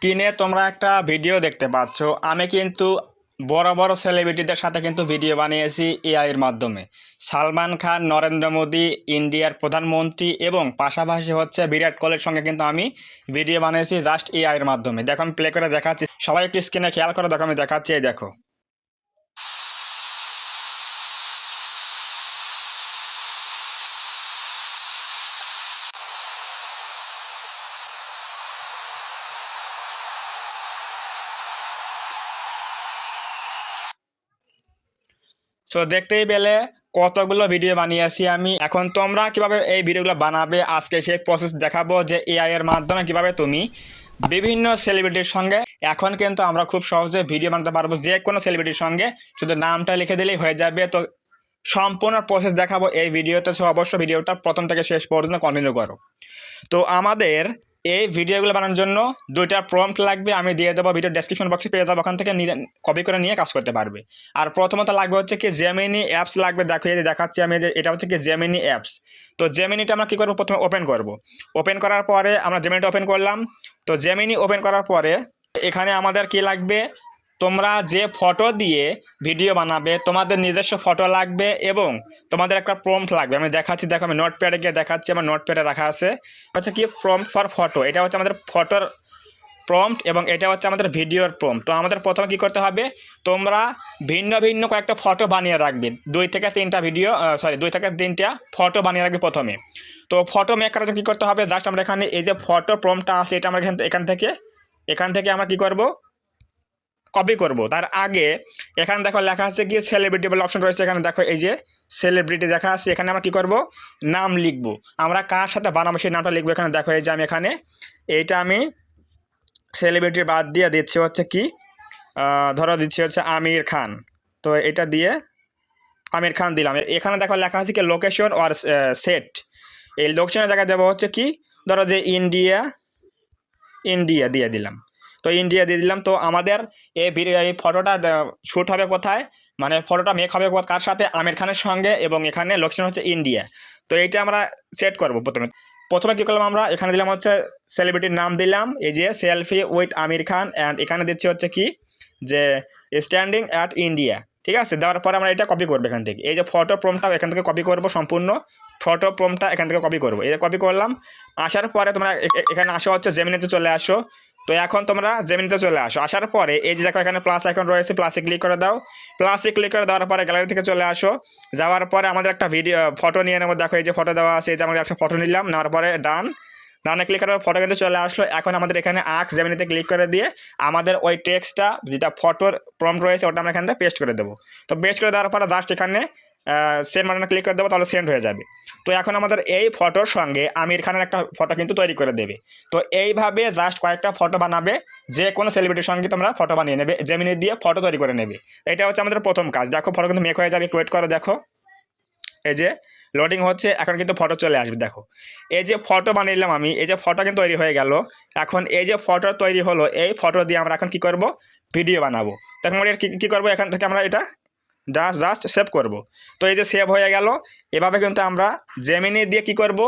স্ক্রিনে তোমরা একটা ভিডিও দেখতে পাচ্ছ। আমি কিন্তু বড় বড় সেলিব্রিটিদের সাথে কিন্তু ভিডিও বানিয়েছি এআই এর মাধ্যমে। সালমান খান, নরেন্দ্র মোদি, ইন্ডিয়ার প্রধানমন্ত্রী এবং পাশাপাশি হচ্ছে বিরাট কোহলির সঙ্গে কিন্তু আমি ভিডিও বানিয়েছি জাস্ট এআই এর মাধ্যমে। দেখো আমি প্লে করে দেখাচ্ছি, সবাই একটু স্ক্রিনে খেয়াল করো। দেখো আমি দেখাচ্ছি, এই দেখো। সো দেখতেই পেলে কতগুলো ভিডিও বানিয়েছি আমি। এখন তোমরা কিভাবে এই ভিডিওগুলো বানাবে আজকে সেই প্রসেস দেখাবো, যে এআই এর মাধ্যমে কিভাবে তুমি বিভিন্ন সেলিব্রিটির সঙ্গে এখন কিন্তু আমরা খুব সহজে ভিডিও বানাতে পারবো। যে কোনো সেলিব্রিটির সঙ্গে শুধু নামটা লিখে দিলেই হয়ে যাবে। তো সম্পূর্ণ প্রসেস দেখাবো এই ভিডিওতে। সো অবশ্যই ভিডিওটা প্রথম থেকে শেষ পর্যন্ত কন্টিনিউ করো। তো আমাদের এই ভিডিওগুলো বানানোর জন্য দুইটা প্রম্পট লাগবে, আমি দিয়ে দেবো ভিডিও ডেসক্রিপশন বক্সে, পেয়ে যাবো, ওখান থেকে কপি করে নিয়ে কাজ করতে পারবে। আর প্রথমত লাগবে হচ্ছে কি জেমিনি অ্যাপস লাগবে। দেখো এই যে দেখাচ্ছি আমি, যে এটা হচ্ছে কি জেমিনি অ্যাপস। তো জেমিনিটা আমরা কী করবো, প্রথমে ওপেন করব। ওপেন করার পরে আমরা জেমিনিটা ওপেন করলাম। তো জেমিনি ওপেন করার পরে এখানে আমাদের কি লাগবে, তোমরা যে ফটো দিয়ে ভিডিও বানাবে তোমাদের নিজস্ব ফটো লাগবে এবং তোমাদের একটা প্রম্পট লাগবে। আমি দেখাচ্ছি, দেখো আমি নোটপ্যাডে গিয়ে দেখাচ্ছি, আমার নোটপ্যাডে রাখা আছে হচ্ছে কি প্রম্পট ফর ফটো। এটা হচ্ছে আমাদের ফটোর প্রম্পট এবং এটা হচ্ছে আমাদের ভিডিওর প্রম্পট। তো আমাদের প্রথমে কি করতে হবে, তোমরা ভিন্ন ভিন্ন কয়েকটা ফটো বানিয়ে রাখবে, 2 থেকে 3টা ফটো বানিয়ে রাখবে প্রথমে। তো ফটো মেক করার জন্য কী করতে হবে, জাস্ট আমরা এখানে এই যে ফটো প্রম্পটটা আছে এটা আমরা এখান থেকে আমরা কি করব, কপি করব। তার আগে এখানে দেখো লেখা আছে কি সেলিব্রিটি বলে অপশন রয়েছে, এখানে দেখো এই যে সেলিব্রিটি দেখা আছে। এখানে আমরা কি করব, নাম লিখব, আমরা কার সাথে বানাবো সেই নামটা লিখবো। এখানে দেখো এই যে আমি এখানে এইটা আমি সেলিব্রিটি বাদ দিয়ে দিচ্ছি হচ্ছে কি, ধরো দিচ্ছি হচ্ছে আমির খান। তো এটা দিয়ে আমির খান দিলাম। এখানে দেখো লেখা আছে কি লোকেশন অর সেট। এই লোকেশনের জায়গায় দেবো হচ্ছে কি, ধরো যে ইন্ডিয়া দিয়ে দিলাম। তো ইন্ডিয়া দিয়ে দিলাম। তো আমাদের এই ফটোটা শ্যুট হবে কোথায়, মানে ফটোটা মেক হবে কার সাথে, আমির খানের সঙ্গে, এবং এখানে লোকেশন হচ্ছে ইন্ডিয়া। তো এইটা আমরা সেট করব। প্রথমে কী করলাম, আমরা এখানে দিলাম হচ্ছে সেলিব্রিটির নাম দিলাম, এই যে selfie with Aamir Khan, and এখানে দিচ্ছি হচ্ছে কি যে স্ট্যান্ডিং অ্যাট ইন্ডিয়া। ঠিক আছে, দেওয়ার পরে আমরা এটা কপি করবো এখান থেকে। এই যে ফটো প্রম্পটটা এখান থেকে কপি করবো, সম্পূর্ণ ফটো প্রম্পটটা এখান থেকে কপি করবো। এই যে কপি করলাম। আসার পরে তোমরা এখানে আসো হচ্ছে জেমিনিতে চলে আসো। তো এখন তোমরা জেমিনিতে চলে আসো। আসার পরে এই যে দেখো এখানে প্লাস আইকন রয়েছে, প্লাসে ক্লিক করে দাও। প্লাসে ক্লিক করে দেওয়ার পরে গ্যালারি থেকে চলে আসো। যাওয়ার পরে আমাদের একটা ফটো নিয়ে নেবো। দেখো এই যে ফটো দেওয়া আছে, এই যে আমরা একটা ফটো নিলাম, নেওয়ার পরে ডানে ক্লিক করার ফটো কিন্তু চলে আসলো। এখন আমাদের এখানে আক্স জেমিনিতে ক্লিক করে দিয়ে আমাদের ওই টেক্সটটা যেটা ফটোর প্রম্পট রয়েছে ওটা আমরা এখান থেকে পেস্ট করে দেবো। তো পেস্ট করে দেওয়ার পরে জাস্ট এখানে সেন্ড বাটনে ক্লিক করে দেবো, তাহলে সেন্ড হয়ে যাবে। তো এখন আমাদের এই ফটোর সঙ্গে আমির খানের একটা ফটো কিন্তু তৈরি করে দেবে। তো এইভাবে জাস্ট কয়েকটা ফটো বানাবে, যে কোনো সেলিব্রিটির সঙ্গে তোমরা ফটো বানিয়ে নেবে, জেমিনি দিয়ে ফটো তৈরি করে নেবে। এটা হচ্ছে আমাদের প্রথম কাজ। দেখো ফটো কিন্তু মেক হয়ে যাবে, ওয়েট করো। দেখো এই যে লোডিং হচ্ছে, এখন কিন্তু ফটো চলে আসবে। দেখো এই যে ফটো বানিয়ে আমি, এই যে ফটো কিন্তু তৈরি হয়ে গেল। এখন এই যে ফটো তৈরি হলো, এই ফটো দিয়ে আমরা এখন কি করব, ভিডিও বানাবো। তখন আমরা কী করবো, এখান থেকে আমরা এটা জাস্ট সেভ করব। তো এই যে সেভ হয়ে গেল। এভাবে কিন্তু আমরা জেমিনি দিয়ে কি করব,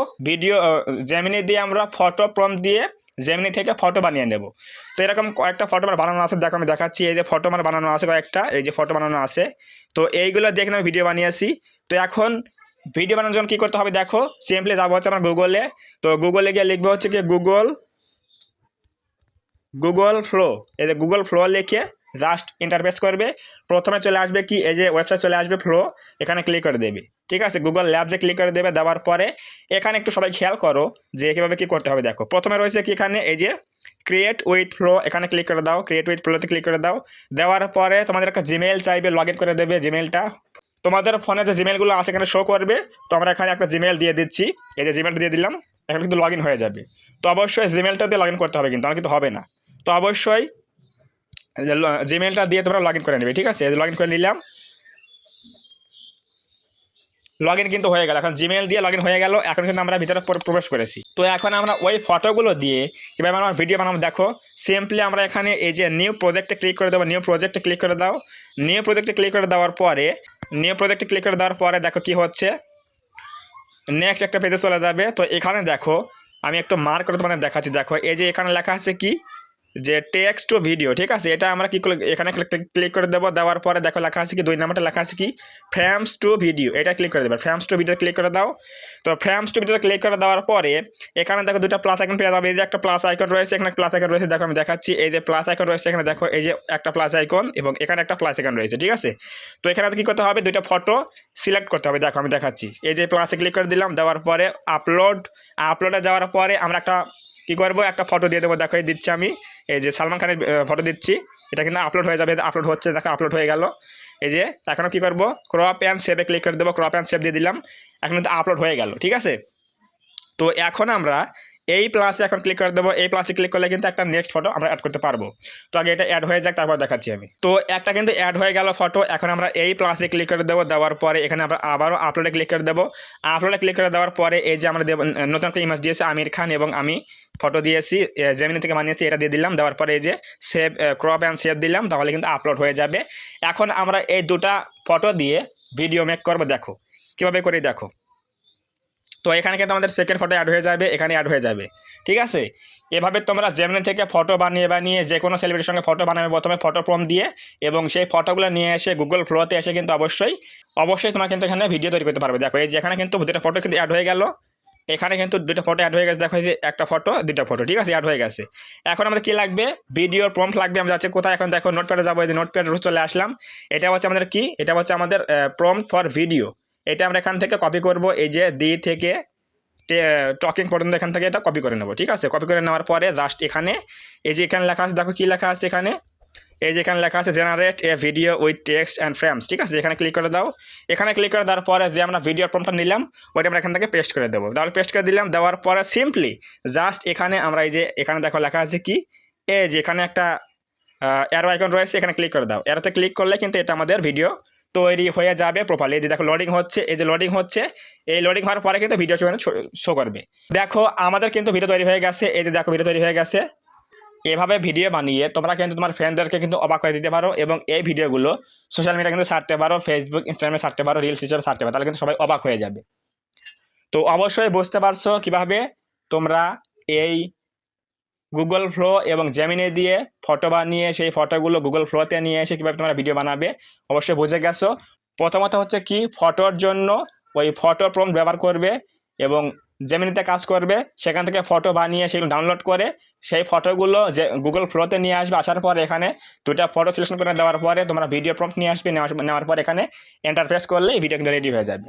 জেমিনি দিয়ে আমরা ফটো প্রম্পট দিয়ে জেমিনি থেকে ফটো বানিয়ে নেব। তো এরকম কয়েকটা ফটো আমার বানানো আছে, দেখো আমি দেখাচ্ছি। এই যে ফটো আমার বানানো আছে কয়েকটা, এই যে ফটো বানানো আছে। তো এইগুলো দিয়ে আমি ভিডিও বানিয়েছি। তো এখন ভিডিও বানানোর জন্য কী করতে হবে, দেখো সিম্পলি যাবো হচ্ছে আমার গুগলে। তো গুগলে গিয়ে লিখবো হচ্ছে কি গুগল ফ্লো। এই যে গুগল ফ্লো লিখে জাস্ট ইন্টারফেস করবে। প্রথমে চলে আসবে কি, এই যে ওয়েবসাইট চলে আসবে ফ্লো, এখানে ক্লিক করে দেবে। ঠিক আছে, গুগল ল্যাবসে ক্লিক করে দেবে। দেওয়ার পরে এখানে একটু সবাই খেয়াল করো যে কীভাবে কী করতে হবে। দেখো প্রথমে রয়েছে কি এখানে এই যে ক্রিয়েট উইথ ফ্লো, এখানে ক্লিক করে দাও। ক্রিয়েট উইথ ফ্লোতে ক্লিক করে দাও। দেওয়ার পরে তোমাদের একটা জিমেল চাইবে, লগ ইন করে দেবে। জিমেলটা তোমাদের ফোনে যে জিমেলগুলো আছে এখানে শো করবে। তো আমরা এখানে একটা জিমেল দিয়ে দিচ্ছি, এই যে জিমেলটা দিয়ে দিলাম। এখন কিন্তু লগ ইন হয়ে যাবে। তো অবশ্যই জিমেলটা দিয়ে লগ ইন করতে হবে, কিন্তু আমার কিন্তু হবে না। তো অবশ্যই জিমেলটা দিয়ে তোমরা লগ ইন করে নেবে। ঠিক আছে, লগ ইন করে নিলাম, লগ ইন কিন্তু হয়ে গেল। এখন জিমেল দিয়ে লগ ইন হয়ে গেল। এখন কিন্তু আমরা ভিতরে প্রবেশ করেছি। তো এখন আমরা ওই ফটোগুলো দিয়ে কীভাবে আমরা ভিডিও বানাবো, দেখো সিম্পলি আমরা এখানে এই যে নিউ প্রজেক্টে ক্লিক করে দেবো। নিউ প্রজেক্টে ক্লিক করে দাও। নিউ প্রজেক্টে ক্লিক করে দেওয়ার পরে দেখো কি হচ্ছে, নেক্সট একটা পেজে চলে যাবে। তো এখানে দেখো আমি একটু মার্ক করে তোমাদের দেখাচ্ছি। দেখো এই যে এখানে লেখা আছে কি যে টেক্সট টু ভিডিও, ঠিক আছে, এটা আমরা কি করে এখানে ক্লিক করে দেবো। দেওয়ার পরে দেখো লেখা আছে কি 2 নম্বরটা লেখা আছে কি ফ্রেমস টু ভিডিও, এটা ক্লিক করে দেবে। ফ্রেমস টু ভিডিও ক্লিক করে দাও। তো ফ্রেমস টু ভিডিও ক্লিক করে দেওয়ার পরে এখানে দেখো 2টা প্লাস আইকন পেয়ে যাবে। এই যে একটা প্লাস আইকন রয়েছে, এখানে প্লাস আইকন রয়েছে, দেখো আমি দেখাচ্ছি। এই যে প্লাস আইকন রয়েছে এখানে দেখো, এই যে একটা প্লাস আইকন এবং এখানে একটা প্লাস আইকন রয়েছে, ঠিক আছে। তো এখানে কি করতে হবে, 2টা ফটো সিলেক্ট করতে হবে। দেখো আমি দেখাচ্ছি, এই যে প্লাসে ক্লিক করে দিলাম। দেওয়ার পরে আপলোডে যাওয়ার পরে আমরা একটা কি করব, একটা ফটো দিয়ে দেবো। দেখো এই দিচ্ছি আমি, এই যে সালমান খানের ফটো দিচ্ছি। এটা কিন্তু আপলোড হয়ে যাবে, আপলোড হচ্ছে, দেখো আপলোড হয়ে গেল। এই যে এখনও কি করব, ক্রপ অ্যান্ড সেভে ক্লিক করে দেবো। ক্রপ অ্যান্ড সেভ দিয়ে দিলাম, এখন কিন্তু আপলোড হয়ে গেল, ঠিক আছে। তো এখন আমরা এই প্লাসে এখন ক্লিক করে দেবো। এই প্লাসে ক্লিক করলে কিন্তু একটা নেক্সট ফটো আমরা অ্যাড করতে পারবো। তো আগে এটা অ্যাড হয়ে যাক, তারপর দেখাচ্ছি আমি। তো একটা কিন্তু অ্যাড হয়ে গেল ফটো। এখন আমরা এই প্লাসে ক্লিক করে দেবো। দেওয়ার পরে এখানে আমরা আবারও আপলোডে ক্লিক করে দেবো। আপলোডে ক্লিক করে দেওয়ার পরে এই যে আমরা নতুন একটা ইমেজ দিয়েছি আমির খান, এবং আমি ফটো দিয়েছি জেমিনি থেকে বানিয়েছি, এটা দিয়ে দিলাম। দেওয়ার পরে এই যে সেভ, ক্রপ অ্যান্ড সেভ দিলাম, তাহলে কিন্তু আপলোড হয়ে যাবে। এখন আমরা এই 2টা ফটো দিয়ে ভিডিও মেক করবো। দেখো কীভাবে করি, দেখো। তো এখানে কিন্তু আমাদের সেকেন্ড ফটো অ্যাড হয়ে যাবে, এখানে অ্যাড হয়ে যাবে, ঠিক আছে। এভাবে তোমরা জেমিনি থেকে ফটো বানিয়ে যে কোনো সেলিব্রিটির সঙ্গে ফটো বানাবে প্রথমে ফটো প্রম্পট দিয়ে, এবং সেই ফটোগুলো নিয়ে এসে গুগল ফ্লোতে এসে কিন্তু অবশ্যই তোমরা কিন্তু এখানে ভিডিও তৈরি করতে পারবে। দেখো এই যে এখানে কিন্তু 2টা ফটো কিন্তু অ্যাড হয়ে গেল। এখানে কিন্তু 2টা ফটো অ্যাড হয়ে গেছে। দেখো এই যে একটা ফটো 2টা ফটো, ঠিক আছে, অ্যাড হয়ে গেছে। এখন আমাদের কি লাগবে, ভিডিওর প্রম্পট লাগবে। আমরা যাচ্ছি কোথায়, এখন দেখো নোটপ্যাডে যাবো। এই যে নোটপ্যাডে চলে আসলাম। এটা হচ্ছে আমাদের কি, এটা হচ্ছে আমাদের প্রম্পট ফর ভিডিও। এটা আমরা এখান থেকে কপি করব, এই যে ডি থেকে টকিং পর্যন্ত এখান থেকে এটা কপি করে নেবো, ঠিক আছে। কপি করে নেওয়ার পরে জাস্ট এখানে এই যে এখানে লেখা আছে, দেখো কি লেখা আছে এখানে, এই যে এখানে লেখা আছে generate A video with text and frames, ঠিক আছে। এখানে ক্লিক করে দাও। এখানে ক্লিক করে দেওয়ার পরে যে আমরা ভিডিও প্রম্পটটা নিলাম ওইটা আমরা এখান থেকে পেস্ট করে দেবো। তাহলে পেস্ট করে দিলাম। দেওয়ার পরে সিম্পলি জাস্ট এখানে আমরা এই যে এখানে দেখো লেখা আছে কি, এই যে এখানে একটা অ্যারো আইকন রয়েছে, এখানে ক্লিক করে দাও। অ্যারোতে ক্লিক করলে কিন্তু এটা আমাদের ভিডিও তৈরি হয়ে যাবে প্রপারলি। এই যে দেখো লোডিং হচ্ছে, এই যে লোডিং হচ্ছে, এই লোডিং হওয়ার পরে কিন্তু ভিডিও শো করবে। দেখো আমাদের কিন্তু ভিডিও তৈরি হয়ে গেছে। এই যে দেখো ভিডিও তৈরি হয়ে গেছে। এভাবে ভিডিও বানিয়ে তোমরা কিন্তু তোমার ফ্রেন্ডদেরকে কিন্তু অবাক করে দিতে পারো, এবং এই ভিডিওগুলো সোশ্যাল মিডিয়া কিন্তু ছাড়তে পারো, ফেসবুক ইনস্টাগ্রামে ছাড়তে পারো, রিলস হিসেবে ছাড়তে পারো, তাহলে কিন্তু সবাই অবাক হয়ে যাবে। তো অবশ্যই বুঝতে পারছো কিভাবে তোমরা এই গুগল ফ্লো এবং জেমিনি দিয়ে ফটো বানিয়ে সেই ফটোগুলো গুগল ফ্লোতে নিয়ে এসে কীভাবে তোমরা ভিডিও বানাবে, অবশ্যই বুঝে গেছো। প্রথমত হচ্ছে কি, ফটোর জন্য ওই ফটো প্রম্পট ব্যবহার করবে এবং জেমিনিতে কাজ করবে, সেখান থেকে ফটো বানিয়ে সেগুলো ডাউনলোড করে সেই ফটোগুলো যে গুগল ফ্লোতে নিয়ে আসবে। আসার পর এখানে 2টা ফটো সিলেকশন করে দেওয়ার পরে তোমরা ভিডিও প্রম্পট নিয়ে আসবে। নেওয়ার পর এখানে এন্টার প্রেস করলে ভিডিও কিন্তু রেডি হয়ে যাবে।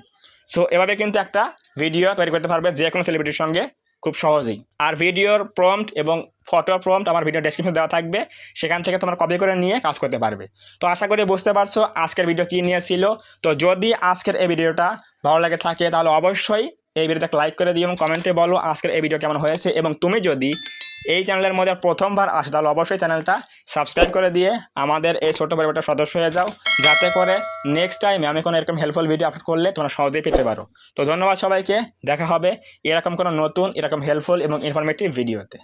সো এভাবে কিন্তু একটা ভিডিও তৈরি করতে পারবে যে কোনো সেলিব্রিটির সঙ্গে খুব সহজেই। আর ভিডিওর প্রম্পট এবং ফটো প্রম্পট আমার ভিডিও ডেসক্রিপশনে দেওয়া থাকবে, সেখান থেকে তোমরা কপি করে নিয়ে কাজ করতে পারবে। তো আশা করি বুঝতে পারছো আজকের ভিডিও কী নিয়ে ছিল। তো যদি আজকের এই ভিডিওটা ভালো লাগে থাকে তাহলে অবশ্যই এই ভিডিওটা লাইক করে দিও এবং কমেন্টে বলো আজকের এই ভিডিও কেমন হয়েছে। এবং তুমি যদি এই চ্যানেলের মধ্যে প্রথমবার আসো তাহলে অবশ্যই চ্যানেলটা সাবস্ক্রাইব করে দিয়ে আমাদের এই ছোট্ট পরিবারটা সদস্য হয়ে যাও, যাতে করে নেক্সট টাইমে আমি কোনো এরকম হেল্পফুল ভিডিও আপলোড করলে তোমরা সহজেই পেতে পারো। তো ধন্যবাদ সবাইকে, দেখা হবে এরকম কোনো নতুন এরকম হেল্পফুল এবং ইনফরমেটিভ ভিডিওতে।